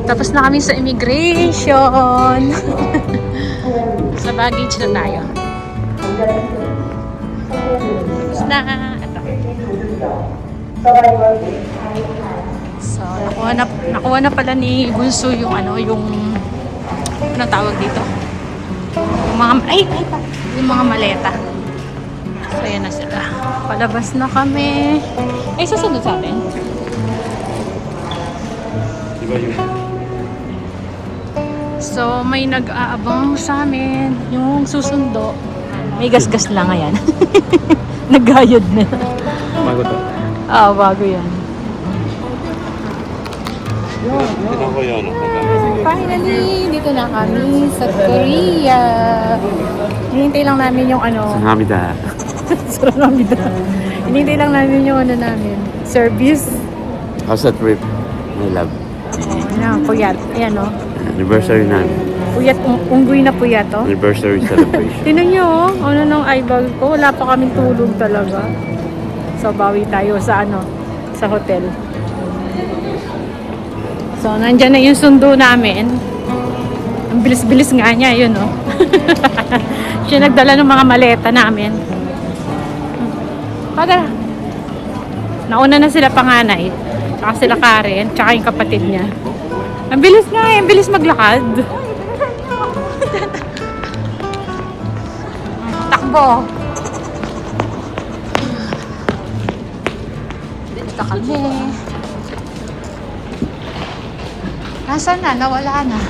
Tapos na kami sa immigration. Sa baggage na tayo. Tapos na. Ito. So, nakuha na pala ni Bunso yung anong tawag dito? Yung mga, yung mga maleta. So, yan na sila. Palabas na kami. Ay, susunod sa atin. Diba yun? So, may nag-aabang sa amin. Yung susundo. May gasgas lang ayan. Nagayod na. Bago to? Bago yan. Tignan ko yun. Finally, dito na kami sa Korea. Hinihintay lang namin yung Sangamida. Sangamida. Hinihintay lang namin yung namin. Service. How's the trip, my love? Puyat. Ayan o. Anniversary namin. Puyat, unggoy na puyat o. Anniversary celebration. Tinan nyo nung eyeball ko. Wala pa kaming tulog talaga. So, bawi tayo sa sa hotel. So, nandyan na yung sundo namin. Ang bilis-bilis nga niya, yun o. Siya nagdala ng mga maleta namin. Padala. Nauna na sila panganay. Tsaka sila Karen. Tsaka yung kapatid niya. Ang bilis nga ang bilis maglakad. Takbo. Dito kami. Nasaan na? Nawala na.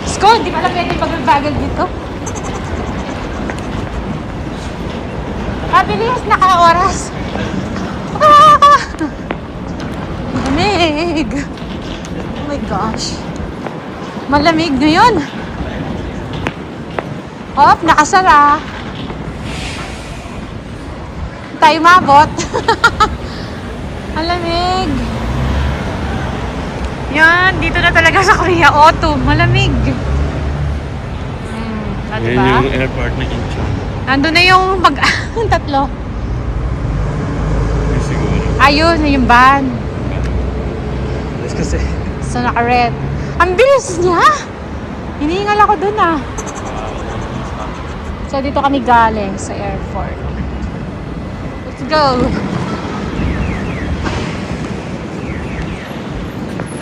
Sko, di pala pwede pag-bagal dito. Bilis, naka-oras. Malamig. Oh my gosh. Malamig ngayon. Hop, nakasara. Tayo mabot. Malamig. Yan, dito na talaga sa Korea. Autumn, malamig. Yan Diba? yung airport na Incheon. Nandun na yung tatlo. Siguro. Ayun, yung van. Yes, kasi. So, naka-red. Ang bilis niya! Hinihingal ako dun So, dito kami galing sa airport. Let's go!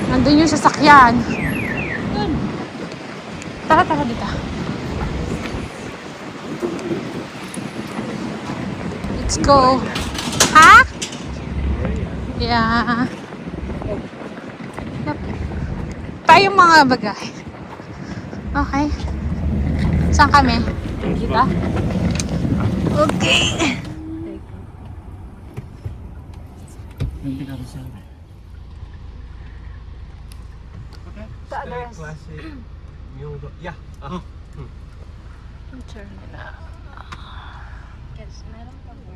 Nandun yung sasakyan. Dun. Tara dito. Let's go. Ha? Yeah. Yep. Tayong mga bagay. Okay. Saan kami? Dito? Okay. Hindi ka rin sabi. The others. Classic. Yeah. Turn nila. Yes, meron pa po.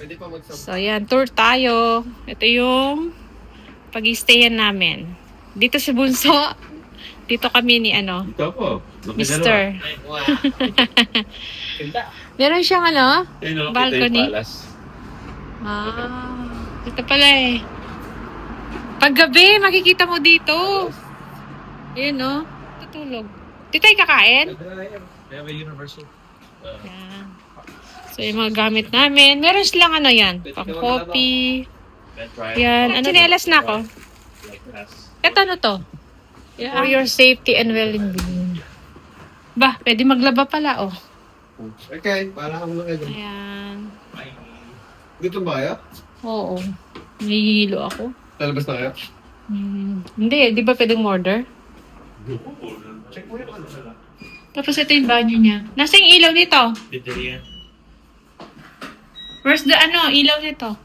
Pwede pa mag-sub. So, ayan, tour tayo. Ito yung pag-stayan namin. Dito sa Bunso. Dito kami ni Ito po. Mister. Meron siyang balcony. Ito pala eh. Paggabi, makikita mo dito. Ayun tutulog. Dito tayo kakain? They have a universal. Yan. So, yung mga gamit namin. Meron silang yan. Pang coffee. Yan. Chinelas na ako. Ito to? For your safety and well-being. Ba, pwede maglaba pala, Okay, para kang mga ito. Ayan. Dito ba kayo? Oo. Nahihilo ako. Talabas na kayo? Hindi, di ba pwedeng order? Check mo yung Tapos ito yung banyo niya. Nasa yung ilaw nito? Dito yan. Where's the ilaw nito?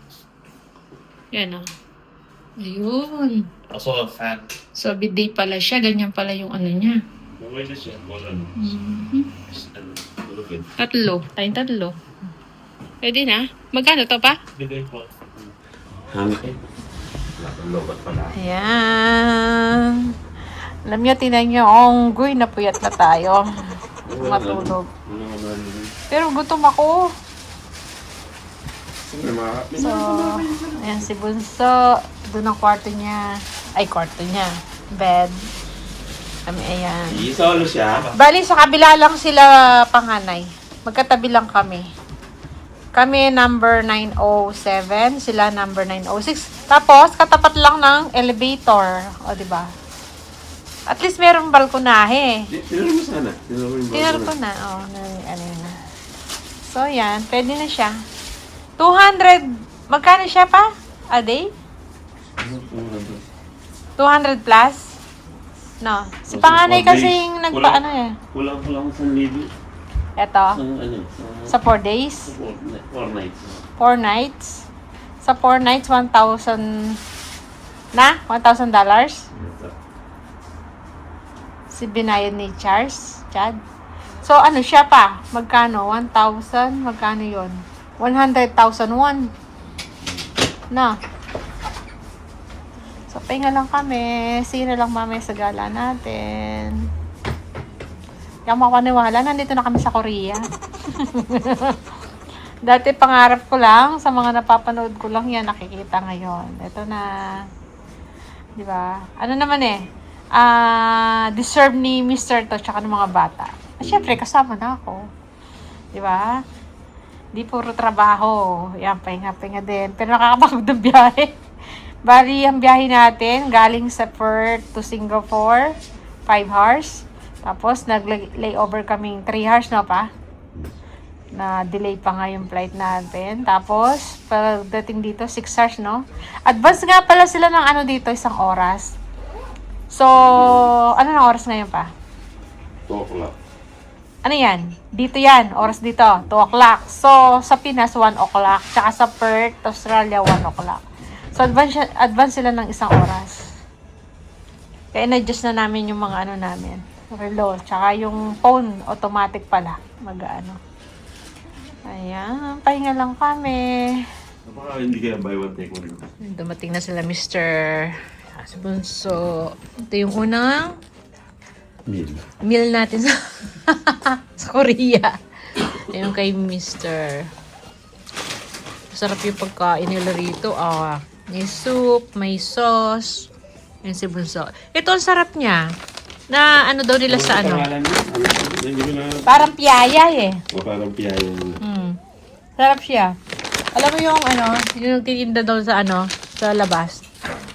Yan Ayun. Also a fan. So, bidet pala siya. Ganyan pala yung niya. Okay na siya. Tatlo. Tayong tatlo. Pwede na. Magkano to pa? Bigay po. Hangin. Lobat pala. Ayan. Alam niyo, tinan niyo, onggoy, napuyat na tayo. Matulog. Pero gutom ako. So, ayan si Bunso. Doon ang kwarto niya. Ay, kwarto niya. Bed. Kami, ayan. Isolo siya. Bali, sa kabila lang sila panganay. Magkatabi lang kami. Kami number 907. Sila number 906. Tapos, katapat lang ng elevator. O, diba? At least merong balkonahe. Tinuro mo sana. Tinuro ko na. Na. So, yan. Pwede na siya. 200. Magkano siya pa? A day? 200 plus? No. Si panganay kasing nagpaano eh. Kulang sa middle. Eto. Sa 4 days? 4 nights. 4 nights? Sa 4 nights, 1,000 na? $1,000? Si binayad ni Charles, Chad. So, siya pa? Magkano? 1,000? Magkano yon? 100,001. Na. So, pahinga lang kami. See na lang mamaya sa gala natin. Yung makapaniwala, nandito na kami sa Korea. Dati pangarap ko lang, sa mga napapanood ko lang yan, nakikita ngayon. Ito na. Diba? Ano naman deserve ni Mr. to, tsaka ng mga bata. Siyempre, kasama na ako. Diba? Di puro trabaho. Yan, pahinga-pahinga din. Pero nakakapagod ng biyahe. Bali, ang biyahe natin, galing sa Perth to Singapore, 5 hours. Tapos, nag-layover kaming 3 hours, no pa? Na-delay pa nga yung flight natin. Tapos, pagdating dito, 6 hours, no? Advance nga pala sila ng dito, 1 oras. So, ano na oras ngayon pa? 2 o'clock. Ano yan? Dito yan. Oras dito. 2 o'clock. So, sa Pinas, 1 o'clock. Tsaka sa Perth, Australia, 1 o'clock. So, advance sila ng 1 oras. Kaya na-adjust na namin yung mga namin. Relo. Tsaka yung phone, automatic pala. Ayan. Pahinga lang kami. Baka hindi kaya buy one take one. Dumating na sila, Mr. Si Bunso. Ito yung unang Meal. Meal natin sa, sa Korea. Ayun kay Mr. Sarap yung pagkain nila rito. Ah, may soup, may sauce. Yung si Bunso. Ito ang sarap niya. Na ano daw nila sa ano? Parang piyaya eh. Parang piyaya. Sarap siya. Alam mo yung ano, yung titinda daw sa ano, sa labas.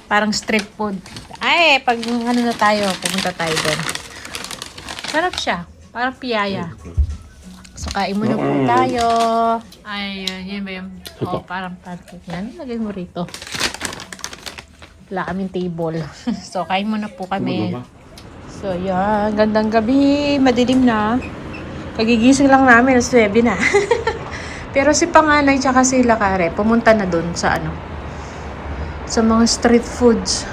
Parang street food. Ay, pag ano na tayo, pumunta tayo doon. Sarap siya. Parang piyaya. So, kain muna po tayo. Ay, yun ba yung... Oh, parang pancake na. Lagay mo rito. Wala kaming table. So, kain muna po kami. So, yan. Gandang gabi. Madilim na. Kagigising lang namin. Alas 9 na. Pero si Panganay tsaka si Lakare, pumunta na dun sa ano. Sa mga street foods.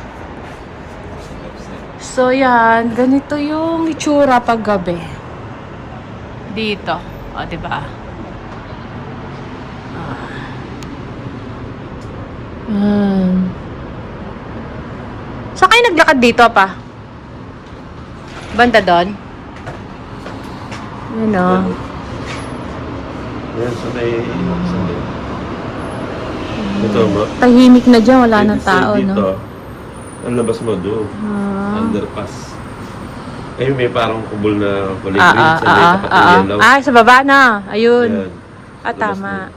So, yan. Ganito yung itsura pag gabi. Dito. O, diba? Saan kayo naglakad dito pa? Banda doon? Yun o. Yan, sa may... Ito ba? Tahimik na dyan. Wala nang tao, dito, no? ang labas mo doon. Underpass. Ayun, may parang kubol na kulay green sa may tapat ng yellow. Ah, sa baba na. Ayun. Yan. Ah, tama.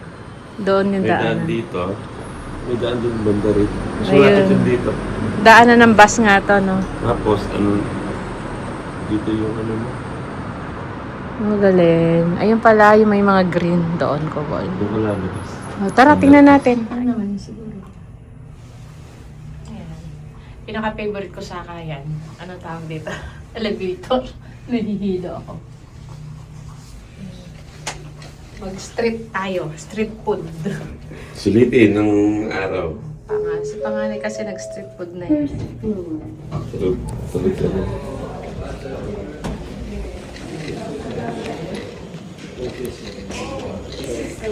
Doon yung May daan daan. dito. May daan doon banda rin. Gusto Ayun. natin yun dito. Daanan ng bus nga to, no? Tapos, ano, dito yung ano mo. Magaling. Ayun pala, yung may mga green doon ko, Bol. Doon wala labas. Oh, tara, tingnan natin. Ano naman siguro? Ayan. Pinaka-favorite ko sa kayan. Ano tawag dito? Elevator. Nahihilo ako. Mag-street tayo. Street food. Sulitin ng araw. Si Panganay kasi nag-street food na yun. Tulog ka na.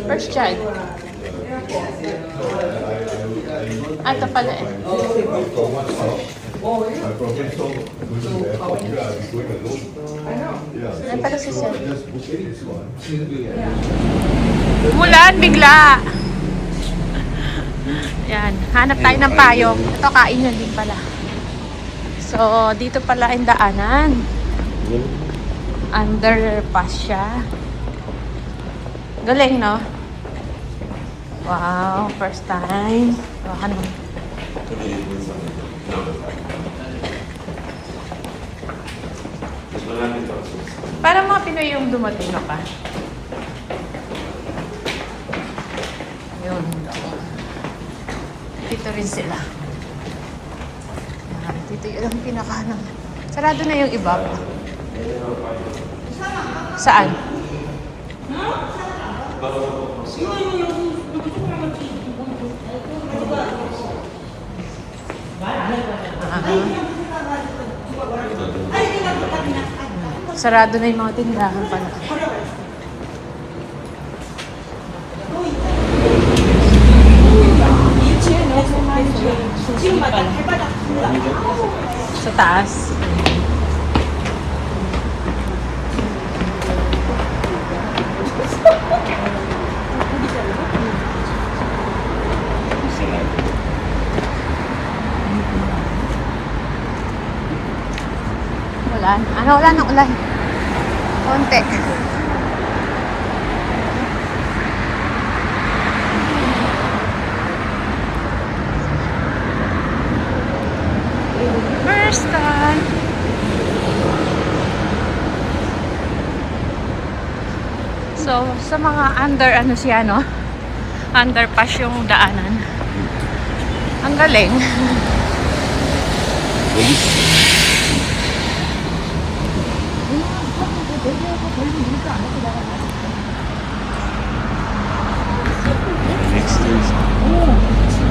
First child. Ah, ito pala eh. Ano pala si Sir? Mulan, bigla! Yan, hanap tayo ng payong. Ito, kain yun din pala. So, dito pala ang daanan. Underpass siya. Galing, no? Wow, first time. Baka naman. Para mga Pinoy yung dumating na pa. Yun. Dito rin sila. Yan, dito yung pinakahanang. Sarado na yung iba pa. Saan? Sarado na yung mga tindahan pala. Sa taas. Wala. Ano, wala nang ulan. Konti. First time. So, sa mga under, ano siya, no? Underpass yung daanan. Ang galing.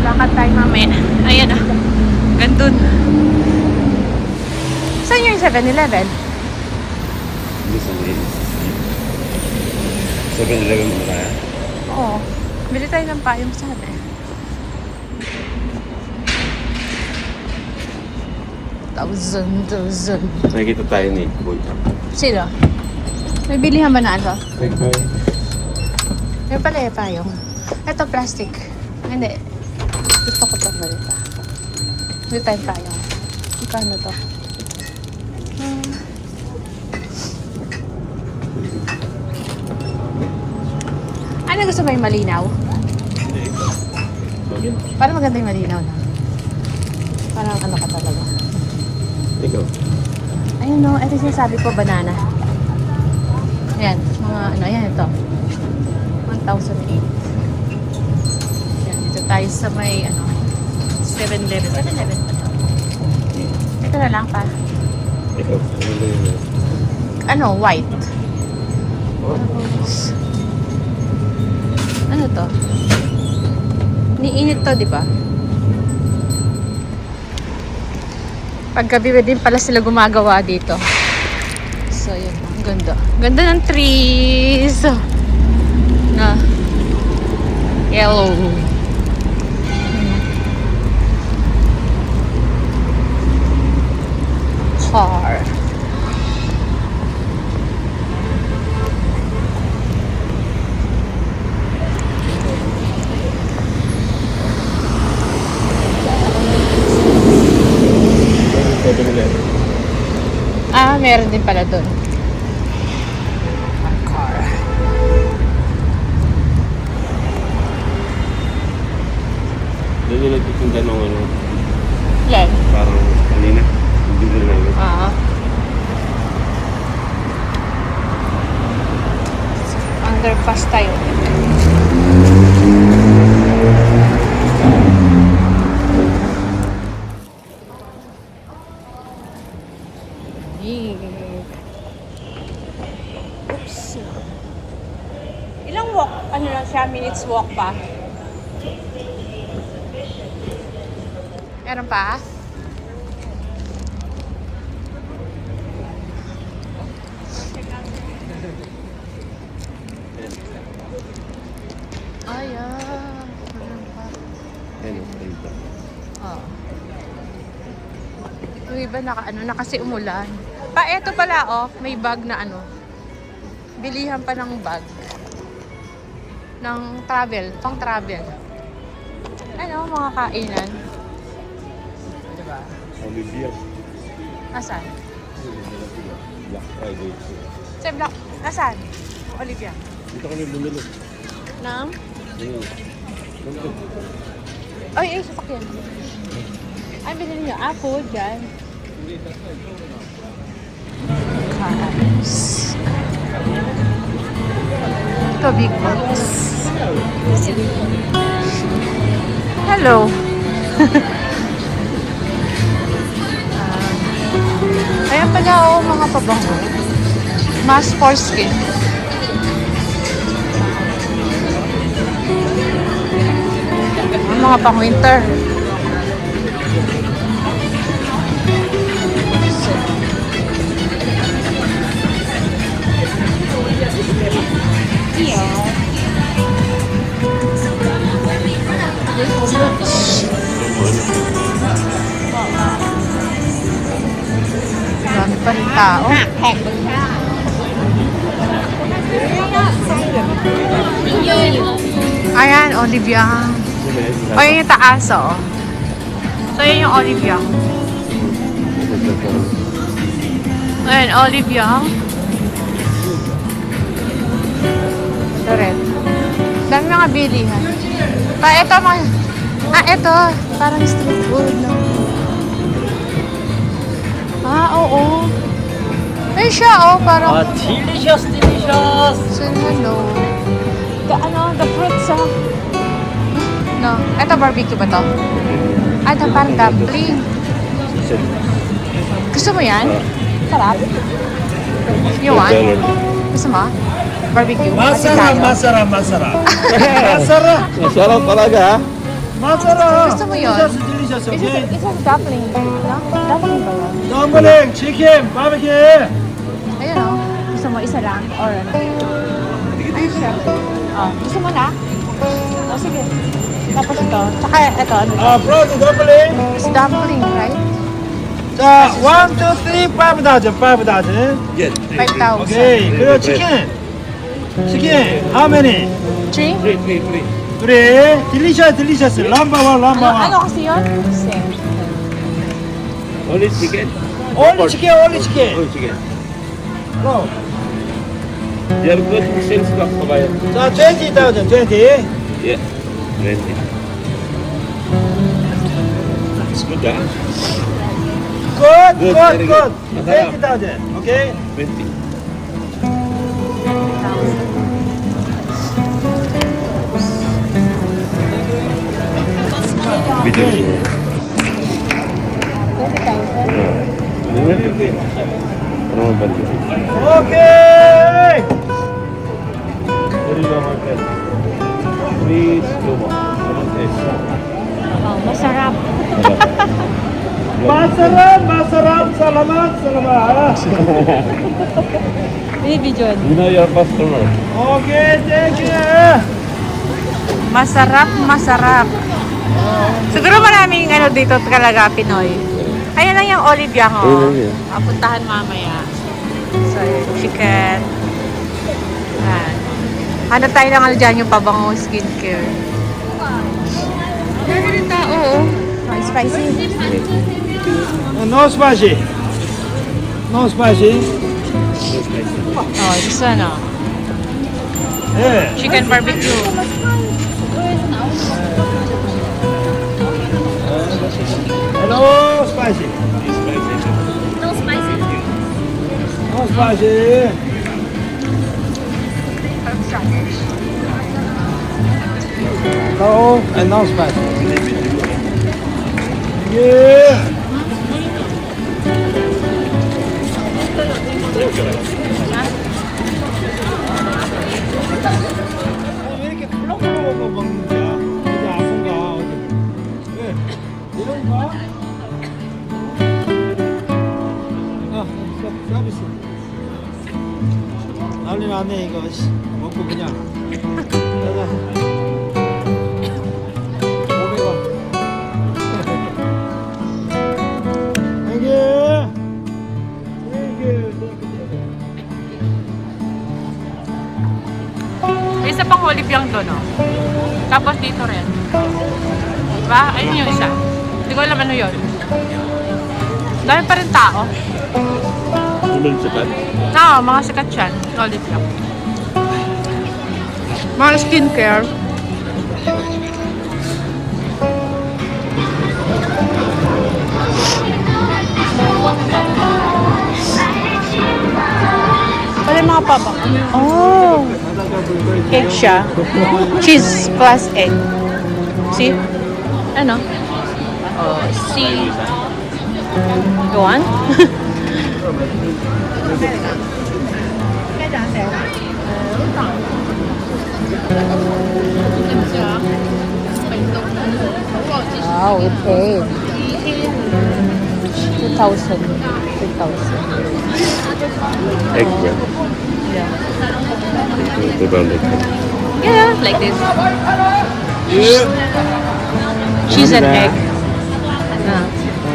Lakad tayo mamaya. Ayan ah. Gandun. Saan yung 7-Eleven? Hindi sa may... 7-Eleven mo kaya? Oo. Bili tayo ng payong sana eh. 1,000. Nakikita tayo ni Boy. Sino? May bilihan ba na ano? May pala payong. Ito, plastic. Hindi. Gusto ko ito ganito. Hindi tayo payong. Magkano to? Ano gusto mo yung malinaw? Parang maganda yung malinaw na. Parang ano ka talaga. Ikaw. Ayun no, ito yung sinasabi ko, banana. Ayan, mga ano, ayan ito. 1,008. Ayan, dito tayo sa may, ano, 7-Eleven. 7-Eleven pa to. Ito na lang pa. Ikaw. Ano, white. Ano to? Niinit to, di ba? Paggabi din pala sila gumagawa dito. So, yun. Ang ganda. Ganda ng trees. Na. Yellow. Car. Meron din pala doon. Car. Doon yung nagtitinda ng ano. Yan. Parang kanina. Hindi na lang. Underpass tayo. Oops. Ilang walk? Ano lang siya? Minutes walk pa? Meron pa? Meron pa. Yan, dito. Oh. Yung iba na kasi umulan. Eto pala, oh, may bag na ano. Bilihan pa ng bag. Ng travel, pang travel. Ano, mga kainan. Diba? Olivia. Asan? Black Friday. Sa Black, asan? Olivia. Dito kami bumili. Nang? Ayun. Ay, sasakyan. Ay, binili niyo. Food, dyan. Cars. Ito, big box. Hello. Ayan pala, oh, mga pabango. Mask for skin. Ang mga pang-winter. Dami pa rin tao. Ayan, Olivia. O, yun yung taas, oh. So, yun yung Olivia. Ayan, Olivia. Ito rin. Dami mga bilihan. Ito mga... ito. Parang street food, no? Oo. Ayun siya, oh. Parang... delicious! Sinalo. The fruits, oh. No. Ito, barbecue ba to? Ito, parang dumpling. Gusto mo yan? Sarap? You want? Gusto mo? Barbecue? Masarap. Masarap talaga, ha? Gusto mo yun? Delicious, Isa dumpling. No? Dumpling ba yun? Dumpling, chicken, barbecue. Ayun, oh. Gusto mo isa lang? Or ano? Ayun siya. Oh, gusto mo na? Oh, sige. Tapos ito. Tsaka ito, ano? Brown dumpling. It's dumpling, right? 자, 자, 1, 2, 3, 5 dozen, 5 dozen. Yes. 5,000. 오케이. 그리고 치킨. 치킨, how many? 3? 3. 그래. 딜리셔스. 넘버 원. Ano kasi yun? Same. Only chicken? only chicken. Only chicken. Go. You're good sales ka kabayan. 자, 20,000, 20. Yeah. 20. It's good, ah. Good, Good, good, very good. good. 20,000. Okay? 20. Video. Ano ba ba? Okay! Please, Luma. Oh, masarap. Masarap. Salamat. Baby John. You know your customer. Okay, thank you. Masarap. Siguro maraming ano dito talaga Pinoy. Ayan lang yung Olivia ko. Ayun. Puntahan mamaya. So, chicken. Ayan. Ano tayo lang ano dyan yung pabango skincare. Meron din tao. Oh, spicy. No spicy. Oh, this one oh. Yeah. Chicken barbecue. No spicy. No spicy. No spicy. No, and no spicy. Yeah. 왜 이렇게 꿀렁꿀렁한 거 먹는 거야? 어디 아픈가? 어디? 왜? 이런가? 서비스. 난리 났네 이거. 씨. 먹고 그냥. 가자. 500원. Thank you. May isa pang Olivia doon oh. Tapos dito rin. Diba? Ayun yung isa. Hindi ko alam ano yun. Dahil pa rin tao. Tulong sa kan. Oo, mga sikat yan. Olivia. Mga skincare. Wala yung mga papa. Oh! Cake siya. Cheese plus egg. See? Ano? Oh, see? Go on? Wow, it paid. 2,000. 2,000. Egg bread. Yeah. 200. Yeah, like this. Yeah. Cheese and egg.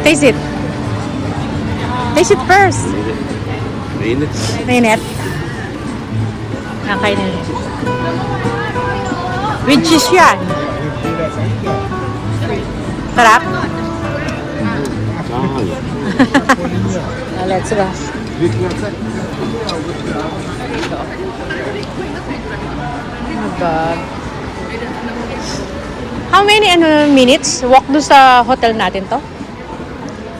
Taste it. Taste it first. Mainit. Mainit. Nakainin. With cheese yan. Sarap. Mahal. Let's go. Oh God. How many minutes walk do sa hotel natin to?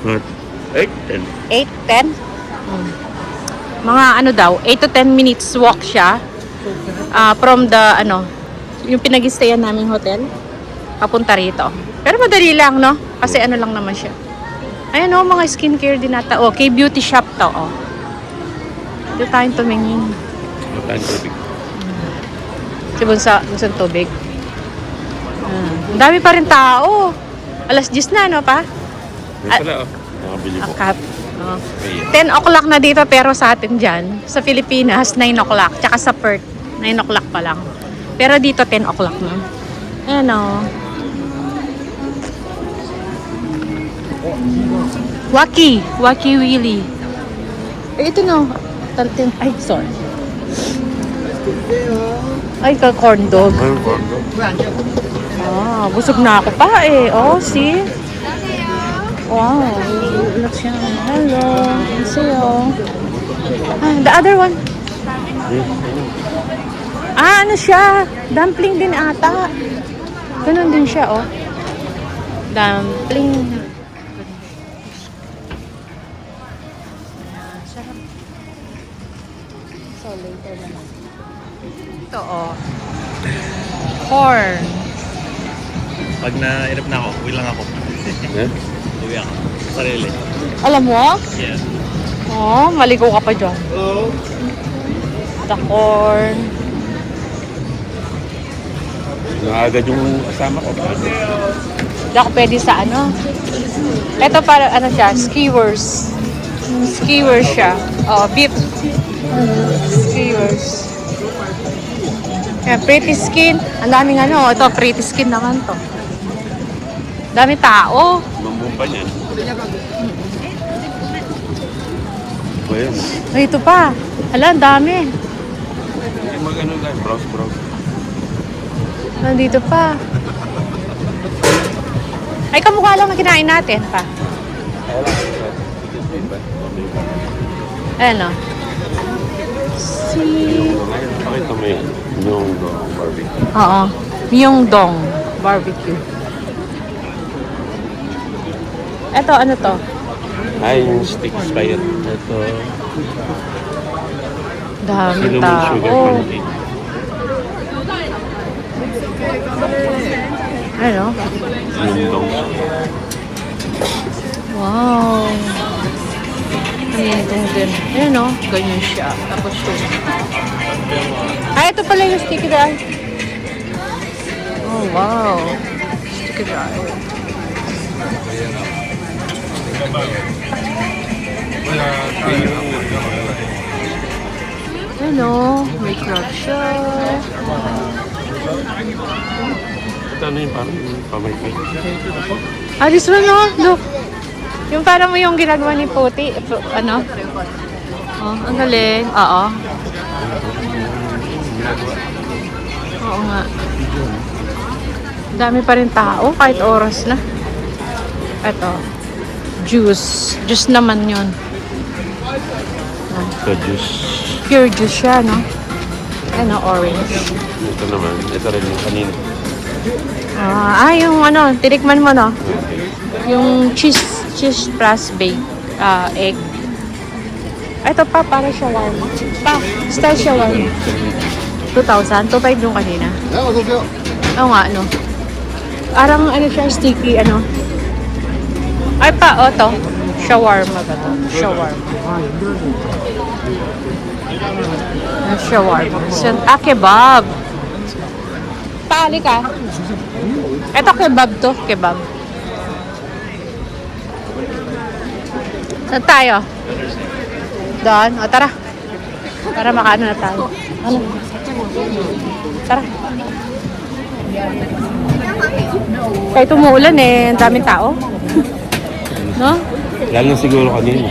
What? Egg 10. 8, 10? Mga ano daw, 8 to 10 minutes walk siya from the yung pinag-stayan naming hotel papunta rito. Pero madali lang, no? Kasi ano lang naman siya. Ayan o, mga skincare din nata. Oh, K-beauty shop to, oh. Dito tayong tumingin. Matahan tubig. Si Bunsang tubig. Ang dami pa rin tao. Alas 10 na, no pa? May pala, oh. Nakabili ko. Akap. Oh. Ayan. 10 o'clock na dito pero sa atin dyan, sa Pilipinas, 9 o'clock. Tsaka sa Perth, 9 o'clock pa lang. Pero dito, 10 o'clock na. Ayan o. Wacky Willy. Ito no. Ay, sorry. Ay, corn dog. Ayun, kondo. Busog na ako pa eh. Oh, see? Wow. Look siya. Hello. Sa'yo. The other one. Ano siya? Dumpling din ata. Ganun din siya, oh. Dumpling. Sarap. So, later na lang. Ito, oh. Corn. Pag na-irap na ako, uwi lang ako. Eh? Uwi ako. Sarili. Alam mo? Yes. Oh, maligo ka pa dyan. Hello? The corn. Naagad yung kasama ko. Hindi ako pwede sa ano. Ito para ano siya, skewers. Skewers siya. Oh, beef. Skewers. Yan, pretty skin. Ang daming ano, ito pretty skin naman to. Dami tao. Mambumpa niyan. Ba yan? Ay, ito pa. Hala, ang dami. Mag-ano lang, browse. Nandito pa. Ay, kamukha lang na kinain natin pa. Ayan o. Pakita mo yan. Yung barbecue. Oo. Yung dong barbecue. Ito, ano to? Ay, yung stick fire. Ito. Dami Cinnamon sugar tao. pancake. Ano? Yung dong. Wow. Amazing din. Ayan o. Ganyan siya. Tapos yun. Ay, ito pala yung sticky rice. Oh, wow. Sticky rice. Ano? May crab siya. Ito ano yung parang pamay-pay. This one, no? Look. Yung parang mo yung ginagawa ni Puti. Ano? Oh, ang galing. Oo. Oo nga. Dami pa rin tao kahit oras na. Ito. Juice. Juice naman yun. Ito juice. Pure juice siya, no? Ano, orange. Ito naman. Ito rin yung kanina. Yung ano, tinikman mo, no? Yung cheese plus bake egg. Ito pa, para shawarma. Style shawarma. 2,000? 2,500 yung kanina. Oo nga, no? Parang ano siya, sticky, ano? Ay pa, to. Shawarma ba to? Shawarma. Shawarma. Kebab. Paali ka. Ito kebab to, kebab. Saan tayo? Doon? O, tara. Para makaano na tayo. Ano? Tara. Kahit umuulan eh, ang daming tao. No? Lalo na siguro kanina.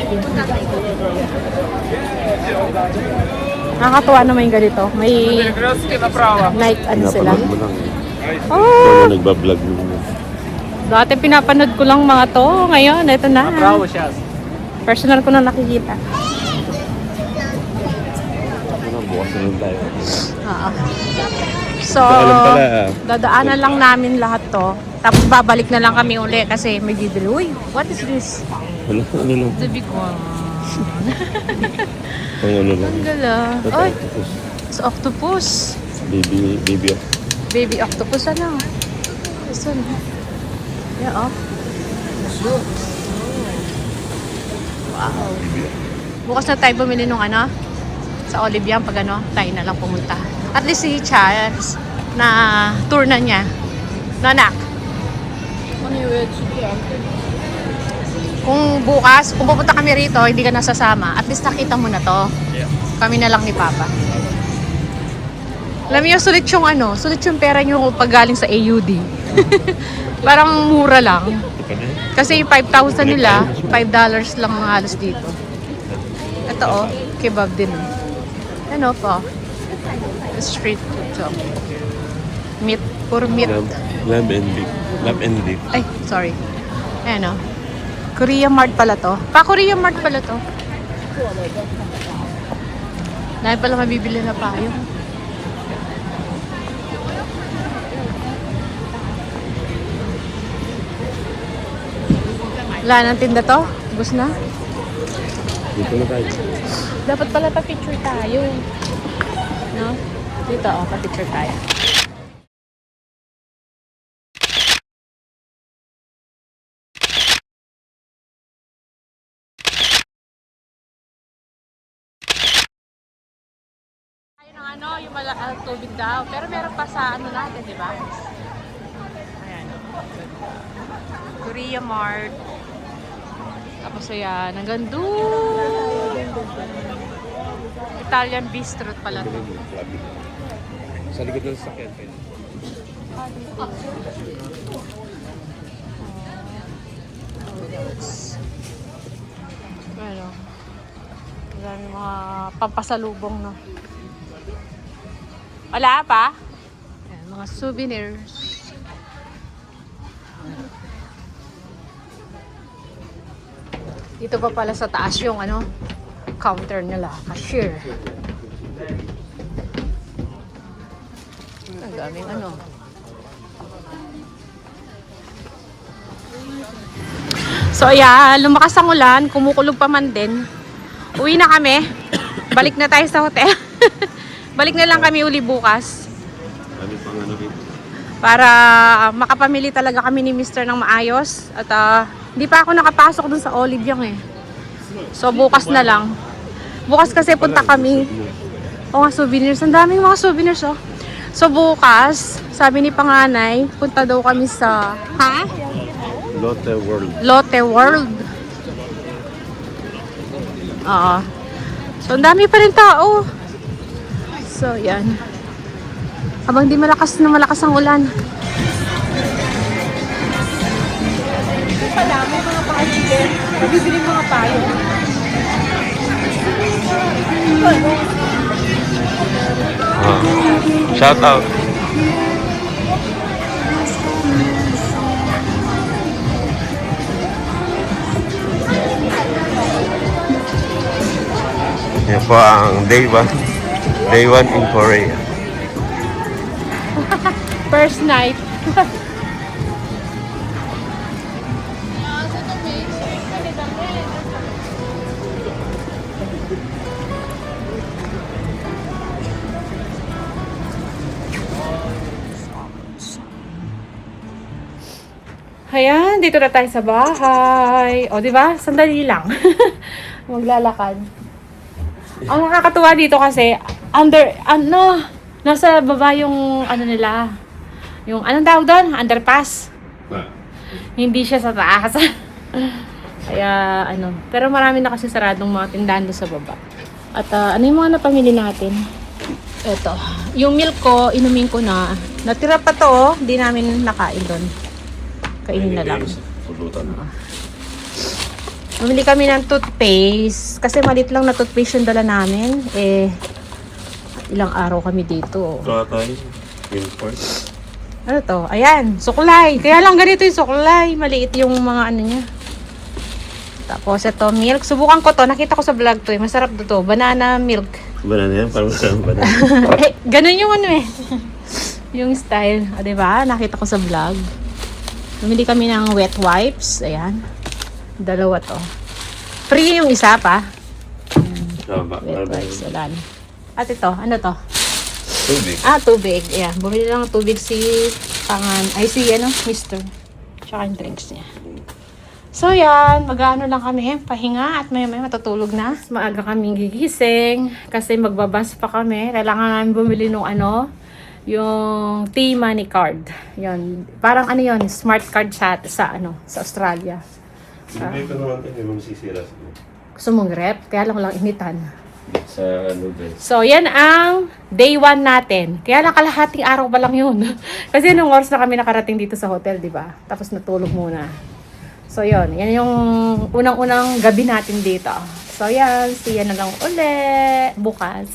Nakakatuwa naman yung ganito. May night ano sila. Napanood mo lang. Oh! Ito na nagbablog mo. Dati pinapanood ko lang mga to. Ngayon, ito na. Personal ko na nakikita. Ano, bukas na lang tayo. Oo. So, Ito alam pala. dadaanan lang namin lahat to. Tapos babalik na lang kami uli kasi may bibili. Uy, what is this? Ano lang. The big one. Ang ano lang. Ang gala. Ito, Oy, octopus. it's octopus. Baby. Baby octopus, ano? This one. Yeah, oh. Wow. Bukas na tayo bumili nung ano, sa Olivian pag ano, tayo na lang pumunta. At least si Charles na tour na niya. Nanak. Kung bukas, kung pupunta kami rito, hindi ka nasasama, at least nakita mo na to. Kami na lang ni Papa. Alam niyo, sulit yung ano, sulit yung pera niyo pag galing sa AUD. Parang mura lang. pala eh. Kasi yung 5,000 nila, $5 lang ang halos dito. Ito oh, kebab din. Ano pa? Street food to. Meat, puro meat. Lamb and beef. Lamb and beef. Ay, sorry. Ayan oh. Korea Mart pala to. Pa-Korea Mart pala to. Dahil pala mabibili na payo. Wala nang tinda to? Ubus na? Dito na tayo. Dapat pala pa-picture tayo. No? Dito oh, pa-picture tayo. Ayun ang ano, yung tubig daw. Pero meron pa sa ano natin, di ba? Ayan. Korea Mart. Tapos ayan, hanggang doon. Italian Bistro pala to. Sa likod ng sasakyan. Ano? Marami mga pampasalubong, no? Wala pa? Ayan, mga souvenirs. Dito pa pala sa taas yung ano, counter nila, cashier. Ang daming ano. So ayan, lumakas ang ulan, kumukulog pa man din. Uwi na kami. Balik na tayo sa hotel. Balik na lang kami uli bukas. Kami pang ano dito. Para makapamili talaga kami ni Mr. ng maayos. At hindi pa ako nakapasok dun sa Olive Young eh. So bukas na lang. Bukas kasi punta kami. O nga, souvenirs. Ang daming mga souvenirs oh. So bukas, sabi ni panganay, punta daw kami sa... Ha? Lotte World. Lotte World. Oo. So ang dami pa rin tao. So yan. Habang di malakas ang ulan. Ito pala, may mga pakiligin. Nabibili mga payo. Shout out. Yan po ang day 1. Day 1 in Korea. First night. Ayan, dito na tayo sa bahay. O, di ba? Sandali lang. Maglalakad. Ang nakakatuwa dito kasi, nasa baba yung, ano nila, yung, anong tawag doon? Underpass. Hindi siya sa taas. Kaya, pero marami na kasi saradong mga tindahan doon sa baba. At, ano yung mga napamili natin? Ito. Yung milk ko, inumin ko na. Natira pa to, hindi namin nakain doon. Kainin na lang. Bumili kami ng toothpaste. Kasi malit lang na toothpaste yung dala namin. Ilang araw kami dito. Kakay. Import. Ano to? Ayan, suklay. Kaya lang ganito yung suklay. Maliit yung mga ano niya. Tapos ito, milk. Subukan ko to. Nakita ko sa vlog to. Masarap to. Banana milk. Banana yan? Parang masarap banana. Ganun yung ano eh. Yung style. Diba? Nakita ko sa vlog. Bumili kami ng wet wipes. Ayan. Dalawa to. Free yung isa pa. Wet wipes. Ayan. At ito, ano to? Tubig. Tubig. Ayan. Bumili lang ng tubig si Mr. Tsaka yung drinks niya. So, yan. Mag-ano lang kami. Pahinga at may matutulog na. Maaga kaming gigising. Kasi magbabas pa kami. Kailangan namin bumili nung yung T-Money card. Yun. Parang yun, smart card sa Australia. Hindi ko naman ito yung masisira sa Gusto mong rep? Kaya lang walang initan. sa noodles. So, yan ang day 1 natin. Kaya lang kalahating araw pa lang yun. Kasi nung oras na kami nakarating dito sa hotel, di ba? Tapos natulog muna. So, yun. Yan yung unang-unang gabi natin dito. So, yan. See you na lang uli bukas.